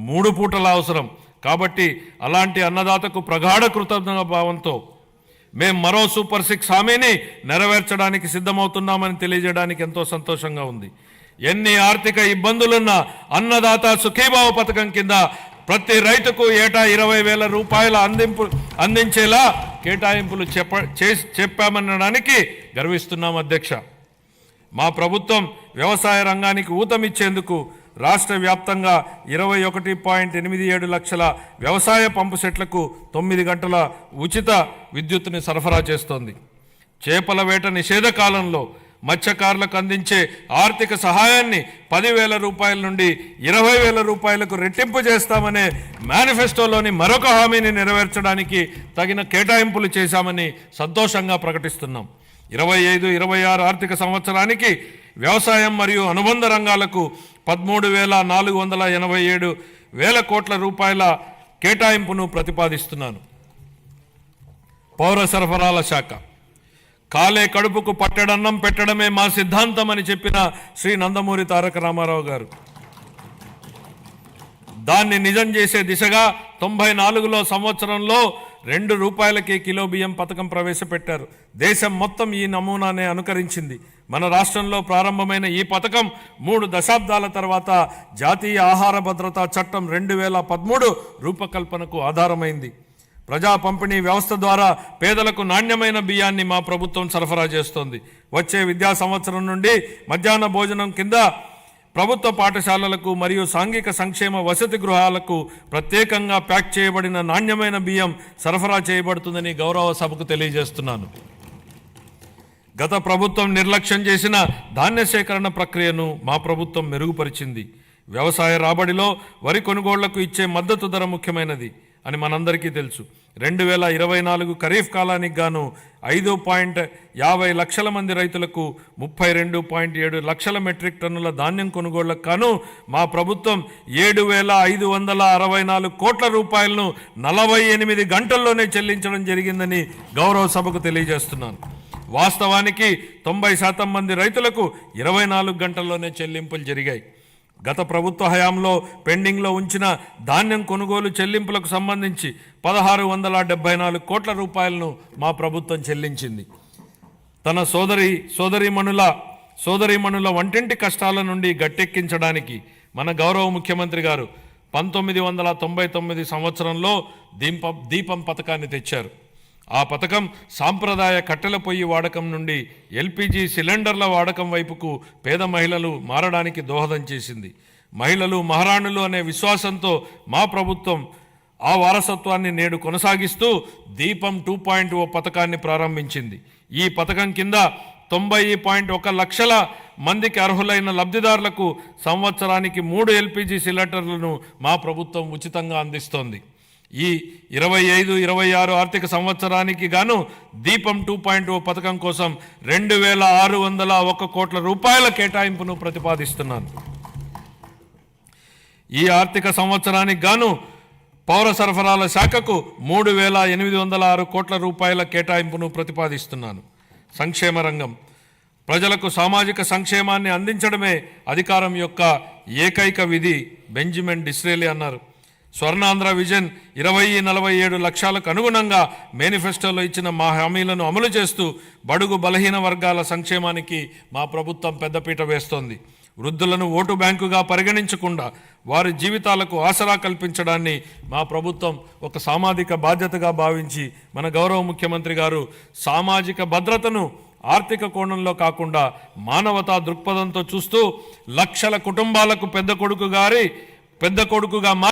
3 పూటల అవసరం. కాబట్టి అలాంటి అన్నదాతకు ప్రగాఢ కృతజ్ఞతా భావంతో మేము మరో సూపర్ 6 హామీని నెరవేర్చడానికి సిద్ధమవుతున్నామని తెలియజేయడానికి ఎంతో సంతోషంగా ఉంది. ఎన్ని ఆర్థిక ఇబ్బందులున్నా అన్నదాత సుఖీభావ పథకం కింద ప్రతి రైతుకు ఏటా 20,000 రూపాయల అందించేలా కేటాయింపులు చెప్పామనడానికి గర్విస్తున్నాం అధ్యక్ష. మా ప్రభుత్వం వ్యవసాయ రంగానికి ఊతమిచ్చేందుకు రాష్ట్ర వ్యాప్తంగా 21.87 లక్షల వ్యవసాయ పంపు సెట్లకు 9 గంటల ఉచిత విద్యుత్తుని సరఫరా చేస్తోంది. చేపల వేట నిషేధ కాలంలో మత్స్యకారులకు అందించే ఆర్థిక సహాయాన్ని 10,000 రూపాయల నుండి 20,000 రూపాయలకు రెట్టింపు చేస్తామనే మేనిఫెస్టోలోని మరొక హామీని నెరవేర్చడానికి తగిన కేటాయింపులు చేశామని సంతోషంగా ప్రకటిస్తున్నాం. 25-26 ఆర్థిక సంవత్సరానికి వ్యవసాయం మరియు అనుబంధ రంగాలకు 13,487 కోట్ల రూపాయల కేటాయింపును ప్రతిపాదిస్తున్నాను. పౌర సరఫరాల శాఖ కాలే కడుపుకు పట్టడన్నం పెట్టడమే మా సిద్ధాంతం అని చెప్పిన శ్రీ నందమూరి తారక రామారావు గారు దాన్ని నిజం చేసే దిశగా 94లో సంవత్సరంలో 2 రూపాయలకే కిలో బియ్యం పథకం ప్రవేశపెట్టారు. దేశం మొత్తం ఈ నమూనానే అనుకరించింది. మన రాష్ట్రంలో ప్రారంభమైన ఈ పథకం 3 దశాబ్దాల తర్వాత జాతీయ ఆహార భద్రతా చట్టం 2013 రూపకల్పనకు ఆధారమైంది. ప్రజా పంపిణీ వ్యవస్థ ద్వారా పేదలకు నాణ్యమైన బియ్యాన్ని మా ప్రభుత్వం సరఫరా చేస్తోంది. వచ్చే విద్యా సంవత్సరం నుండి మధ్యాహ్న భోజనం కింద ప్రభుత్వ పాఠశాలలకు మరియు సాంఘిక సంక్షేమ వసతి గృహాలకు ప్రత్యేకంగా ప్యాక్ చేయబడిన నాణ్యమైన బియ్యం సరఫరా చేయబడుతుందని గౌరవ సభకు తెలియజేస్తున్నాను. గత ప్రభుత్వం నిర్లక్ష్యం చేసిన ధాన్య సేకరణ ప్రక్రియను మా ప్రభుత్వం మెరుగుపరిచింది. వ్యవసాయ రాబడిలో వరి కొనుగోళ్లకు ఇచ్చే మద్దతు ధర ముఖ్యమైనది అని మనందరికీ తెలుసు. 2024 ఖరీఫ్ కాలానికి గాను 5.50 లక్షల మంది రైతులకు 32.7 లక్షల మెట్రిక్ టన్నుల ధాన్యం కొనుగోళ్లకు గాను మా ప్రభుత్వం 7,564 కోట్ల రూపాయలను 48 గంటల్లోనే చెల్లించడం జరిగిందని గౌరవ సభకు తెలియజేస్తున్నాను. వాస్తవానికి 90% మంది రైతులకు 24 గంటల్లోనే చెల్లింపులు జరిగాయి. గత ప్రభుత్వ హయాంలో పెండింగ్లో ఉంచిన ధాన్యం కొనుగోలు చెల్లింపులకు సంబంధించి 1,674 కోట్ల రూపాయలను మా ప్రభుత్వం చెల్లించింది. తన సోదరీమణుల వంటింటి కష్టాల నుండి గట్టెక్కించడానికి మన గౌరవ ముఖ్యమంత్రి గారు 1999 సంవత్సరంలో దీపం పథకాన్ని తెచ్చారు. ఆ పథకం సాంప్రదాయ కట్టెల పొయ్యి వాడకం నుండి ఎల్పిజి సిలిండర్ల వాడకం వైపుకు పేద మహిళలు మారడానికి దోహదం చేసింది. మహిళలు మహారాణులు అనే విశ్వాసంతో మా ప్రభుత్వం ఆ వారసత్వాన్ని నేడు కొనసాగిస్తూ దీపం 2.0 పథకాన్ని ప్రారంభించింది. ఈ పథకం కింద 90.1 లక్షల మందికి అర్హులైన లబ్ధిదారులకు సంవత్సరానికి 3 ఎల్పిజి సిలిండర్లను మా ప్రభుత్వం ఉచితంగా అందిస్తోంది. ఈ 25-26 ఆర్థిక సంవత్సరానికి గాను దీపం 2.0 పథకం కోసం 2,601 కోట్ల రూపాయల కేటాయింపును ప్రతిపాదిస్తున్నాను. ఈ ఆర్థిక సంవత్సరానికి గాను పౌర సరఫరాల శాఖకు 3,806 కోట్ల రూపాయల కేటాయింపును ప్రతిపాదిస్తున్నాను. సంక్షేమ రంగం ప్రజలకు సామాజిక సంక్షేమాన్ని అందించడమే అధికారం యొక్క ఏకైక విధి బెంజమిన్ డిస్రేలి అన్నారు. స్వర్ణాంధ్ర విజన్ 2047 లక్ష్యాలకు అనుగుణంగా మేనిఫెస్టోలో ఇచ్చిన మా హామీలను అమలు చేస్తూ బడుగు బలహీన వర్గాల సంక్షేమానికి మా ప్రభుత్వం పెద్దపీట వేస్తోంది. వృద్ధులను ఓటు బ్యాంకుగా పరిగణించకుండా వారి జీవితాలకు ఆసరా కల్పించడాన్ని మా ప్రభుత్వం ఒక సామాజిక బాధ్యతగా భావించి మన గౌరవ ముఖ్యమంత్రి గారు సామాజిక భద్రతను ఆర్థిక కోణంలో కాకుండా మానవతా దృక్పథంతో చూస్తూ లక్షల కుటుంబాలకు పెద్ద కొడుకుగా